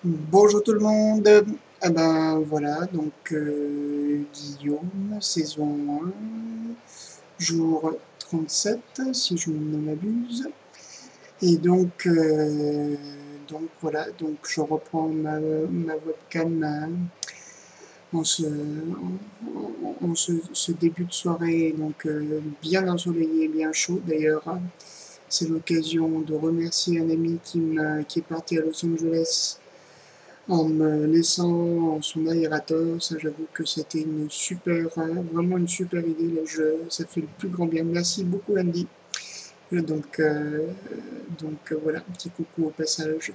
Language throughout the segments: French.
Bonjour tout le monde. Ah ben voilà, donc Guillaume, saison 1, jour 37, si je ne m'abuse. Et donc voilà, donc je reprends ma webcam en ce début de soirée, donc bien ensoleillé, bien chaud. D'ailleurs, c'est l'occasion de remercier un ami qui est parti à Los Angeles en me laissant son aérateur. Ça, j'avoue que c'était vraiment une super idée. Là, ça fait le plus grand bien. Merci beaucoup, Andy. Donc, voilà, un petit coucou au passage.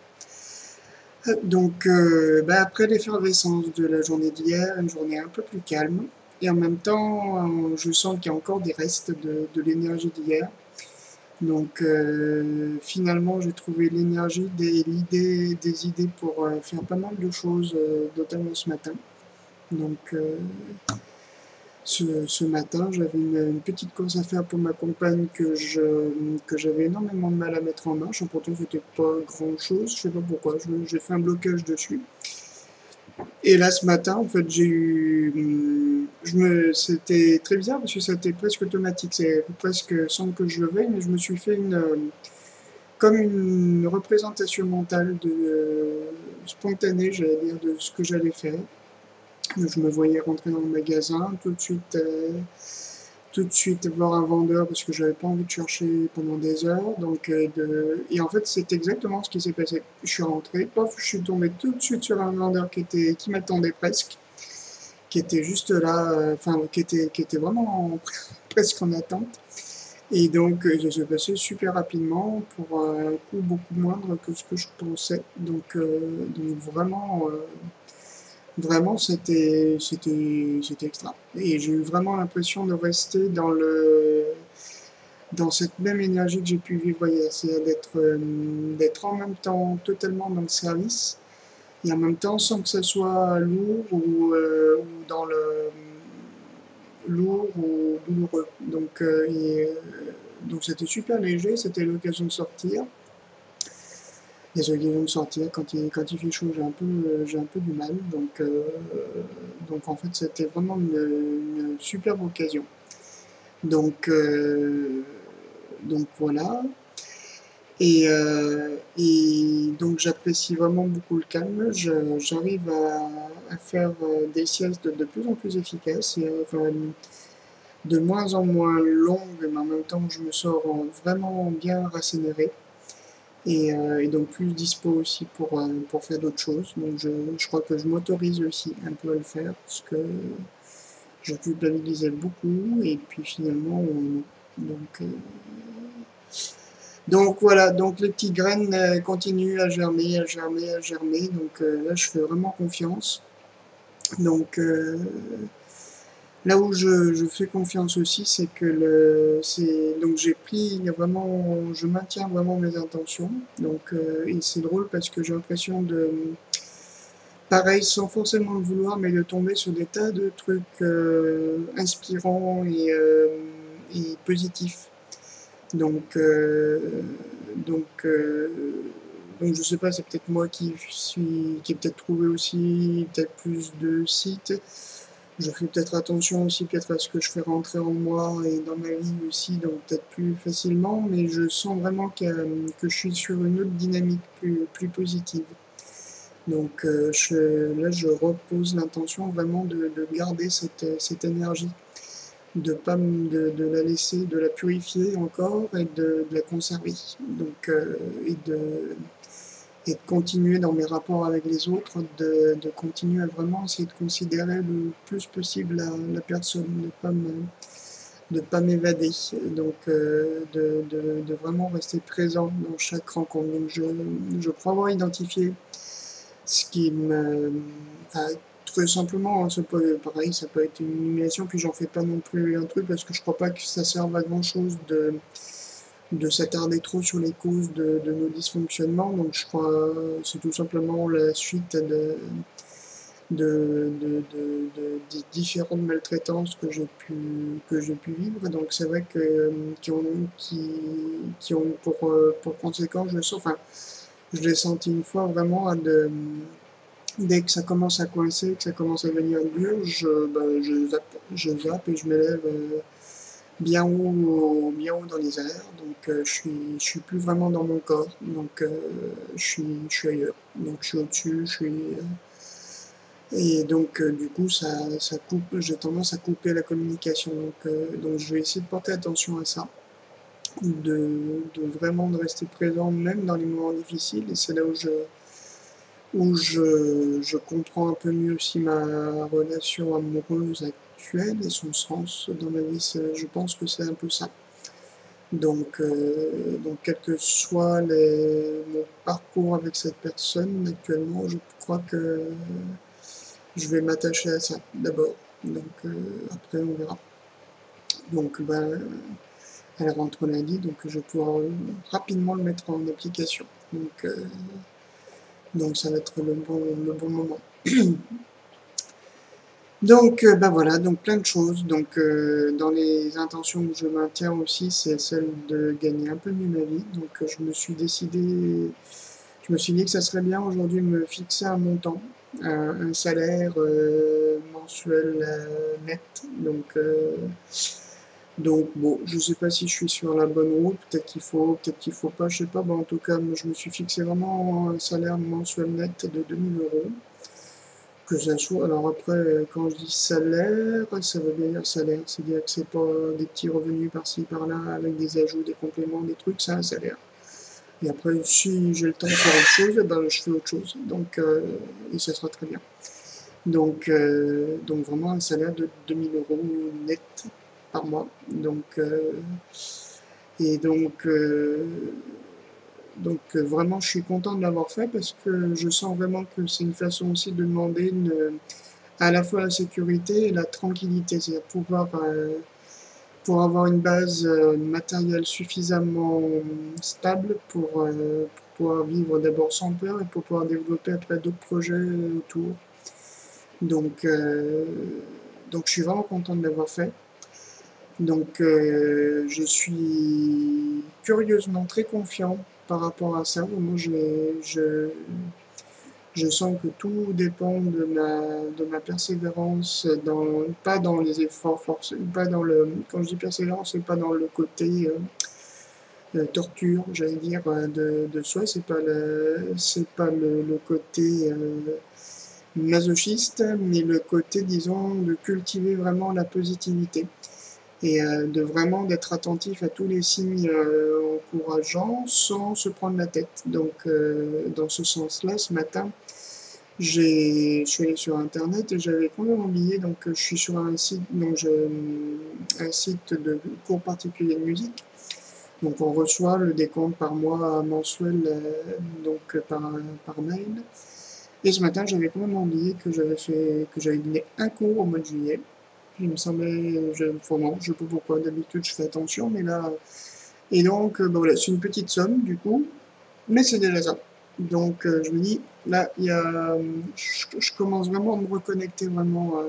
Bah, après l'effervescence de la journée d'hier, une journée un peu plus calme. Et en même temps, je sens qu'il y a encore des restes de l'énergie d'hier. Donc finalement, j'ai trouvé l'énergie, des idées pour faire pas mal de choses, notamment ce matin. Donc ce matin, j'avais une petite course à faire pour ma compagne que j'avais énormément de mal à mettre en marche. Pourtant, c'était pas grand-chose. Je sais pas pourquoi. J'ai fait un blocage dessus. Et là, ce matin, en fait, c'était très bizarre parce que c'était presque automatique. C'est presque sans que je le veuille, mais je me suis fait comme une représentation mentale spontanée, j'allais dire, de ce que j'allais faire. Je me voyais rentrer dans le magasin, tout de suite voir un vendeur parce que j'avais pas envie de chercher pendant des heures. Et en fait, c'est exactement ce qui s'est passé. Je suis rentré, pof, je suis tombé tout de suite sur un vendeur qui m'attendait presque, qui était juste là, qui était vraiment presque en attente. Et donc, ça s'est passé super rapidement pour un coût beaucoup moindre que ce que je pensais. Donc vraiment, c'était extra. Et j'ai eu vraiment l'impression de rester dans cette même énergie que j'ai pu vivre hier, c'est-à-dire d'être en même temps totalement dans le service et en même temps sans que ça soit lourd ou dans le lourd ou douloureux. Donc c'était super léger, c'était l'occasion de sortir. Les occasions de sortir, quand il fait chaud, j'ai un peu du mal. Donc en fait, c'était vraiment une superbe occasion. Donc, euh, donc voilà. Et donc j'apprécie vraiment beaucoup le calme. J'arrive à faire des siestes de plus en plus efficaces et enfin, de moins en moins longues, mais en même temps je me sors vraiment bien rassénéré. Et donc plus dispo aussi pour faire d'autres choses. Donc je crois que je m'autorise aussi un peu à le faire parce que je culpabilisais beaucoup et puis finalement donc, euh, donc voilà, donc les petites graines continuent à germer, à germer, à germer. Donc là je fais vraiment confiance. Donc là où je fais confiance aussi, c'est que donc j'ai pris vraiment, je maintiens vraiment mes intentions. Et c'est drôle parce que j'ai l'impression pareil, sans forcément le vouloir, mais de tomber sur des tas de trucs inspirants et positifs. Donc, euh, donc, euh, donc je sais pas, c'est peut-être moi qui ai peut-être trouvé aussi peut-être plus de sites. Je fais peut-être attention aussi peut-être à ce que je fais rentrer en moi et dans ma vie aussi, donc peut-être plus facilement, mais je sens vraiment que je suis sur une autre dynamique plus positive. Donc là, je repose l'intention vraiment de garder cette énergie, de la laisser, de la purifier encore et de la conserver. Donc, et de continuer dans mes rapports avec les autres, de continuer à vraiment essayer de considérer le plus possible la personne, de pas m'évader, donc de vraiment rester présent dans chaque rencontre. Donc je crois avoir identifié ce qui me... Enfin, très simplement, hein, pareil, ça peut être une humiliation, puis j'en fais pas non plus un truc parce que je crois pas que ça serve à grand chose de s'attarder trop sur les causes de nos dysfonctionnements. Donc je crois que c'est tout simplement la suite des différentes maltraitances que j'ai pu vivre. Donc c'est vrai qui ont eu pour conséquence, je sens, enfin, Je l'ai senti une fois vraiment, dès que ça commence à coincer, que ça commence à devenir dur, je zappe et je m'élève bien haut dans les airs. Donc je suis plus vraiment dans mon corps. Donc je suis ailleurs. Donc je suis au-dessus, et donc du coup ça coupe. J'ai tendance à couper la communication. Donc je vais essayer de porter attention à ça, de vraiment de rester présent même dans les moments difficiles. Et c'est là où je comprends un peu mieux aussi ma relation amoureuse actuelle et son sens dans ma vie. Je pense que c'est un peu ça. Donc quel que soit mon parcours avec cette personne actuellement, je crois que je vais m'attacher à ça d'abord. Donc après on verra. Donc ben, elle rentre lundi, donc je vais pouvoir rapidement le mettre en application. Donc ça va être le bon moment. Donc ben voilà, donc plein de choses. Donc dans les intentions que je maintiens aussi, c'est celle de gagner un peu mieux ma vie. Donc je me suis dit que ça serait bien aujourd'hui de me fixer un montant, un salaire mensuel net. Donc bon, je sais pas si je suis sur la bonne route, peut-être qu'il faut pas, je sais pas. Bon, en tout cas, je me suis fixé vraiment un salaire mensuel net de 2000 €. Que ça soit, alors après, quand je dis salaire, ça veut bien dire salaire, c'est-à-dire que c'est pas des petits revenus par-ci par-là avec des ajouts, des compléments, des trucs, c'est un salaire. Et après, si j'ai le temps de faire autre chose, eh ben, je fais autre chose. Et ça sera très bien. Donc vraiment un salaire de 2000 € net par mois. Et donc, euh, vraiment, je suis content de l'avoir fait parce que je sens vraiment que c'est une façon aussi de demander à la fois la sécurité et la tranquillité, c'est-à-dire pour avoir une base matérielle suffisamment stable pour pouvoir vivre d'abord sans peur et pour pouvoir développer après d'autres projets autour. Donc, euh, donc je suis vraiment content de l'avoir fait. Donc je suis curieusement très confiant par rapport à ça. Moi, je sens que tout dépend de ma persévérance, pas dans les efforts forcés, pas dans quand je dis persévérance, c'est pas dans le côté torture, j'allais dire, de soi, c'est pas le côté masochiste, mais le côté, disons, de cultiver vraiment la positivité et de vraiment d'être attentif à tous les signes encourageants sans se prendre la tête. Donc, dans ce sens-là, ce matin, je suis allé sur Internet et j'avais complètement oublié. Donc, je suis sur un site de cours particuliers de musique. Donc, on reçoit le décompte par mois mensuel, par mail. Et ce matin, j'avais complètement oublié que j'avais donné un cours au mois de juillet. Il me semblait, vraiment, je sais pas pourquoi, d'habitude je fais attention, mais là. Et donc, ben voilà, c'est une petite somme du coup, mais c'est déjà ça. Donc, je me dis, là, je commence vraiment à me reconnecter vraiment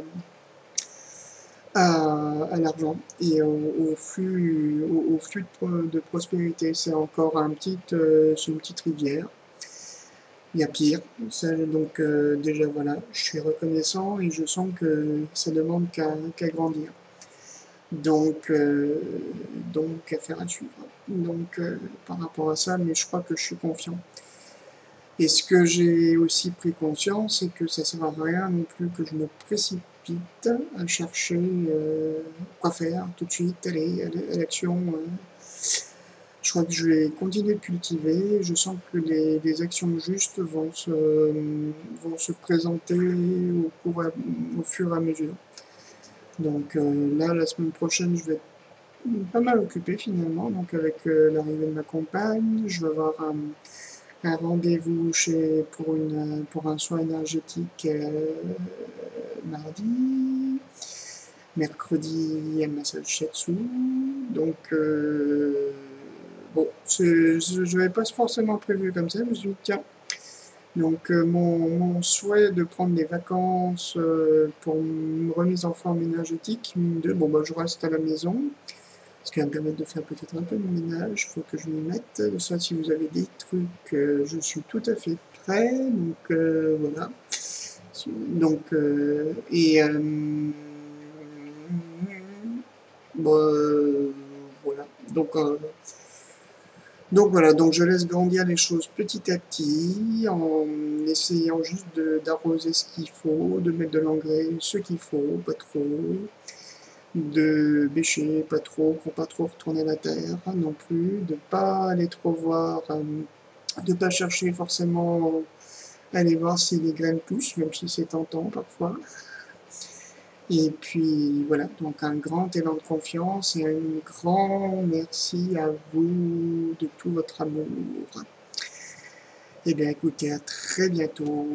à l'argent et au flux de prospérité. C'est une petite rivière. Il y a pire. Donc, déjà, voilà, je suis reconnaissant et je sens que ça demande qu'à grandir. Donc, euh, donc, affaire à suivre. Par rapport à ça, mais je crois que je suis confiant. Et ce que j'ai aussi pris conscience, c'est que ça ne sert à rien non plus que je me précipite à chercher quoi faire tout de suite, aller à l'action. Je crois que je vais continuer de cultiver. Je sens que les actions justes vont se présenter au fur et à mesure. Donc là, la semaine prochaine, je vais être pas mal occupé finalement. Donc avec l'arrivée de ma compagne, je vais avoir un rendez-vous pour un soin énergétique mardi. Mercredi, un massage shiatsu. Donc bon, je n'avais pas forcément prévu comme ça. Je me suis dit, tiens, donc mon souhait de prendre des vacances pour une remise en forme énergétique, bon bah je reste à la maison. ce qui va me permettre de faire peut-être un peu de ménage. Il faut que je m'y mette. Ça, si vous avez des trucs, je suis tout à fait prêt. Donc voilà. Donc bon, voilà. Donc voilà, donc je laisse grandir les choses petit à petit en essayant juste d'arroser ce qu'il faut, de mettre de l'engrais ce qu'il faut, pas trop, de bêcher pas trop pour pas trop retourner la terre non plus, de pas aller trop voir, de pas chercher forcément à aller voir si les graines poussent, même si c'est tentant parfois. Et puis voilà, donc un grand élan de confiance et un grand merci à vous de tout votre amour. Eh bien écoutez, à très bientôt.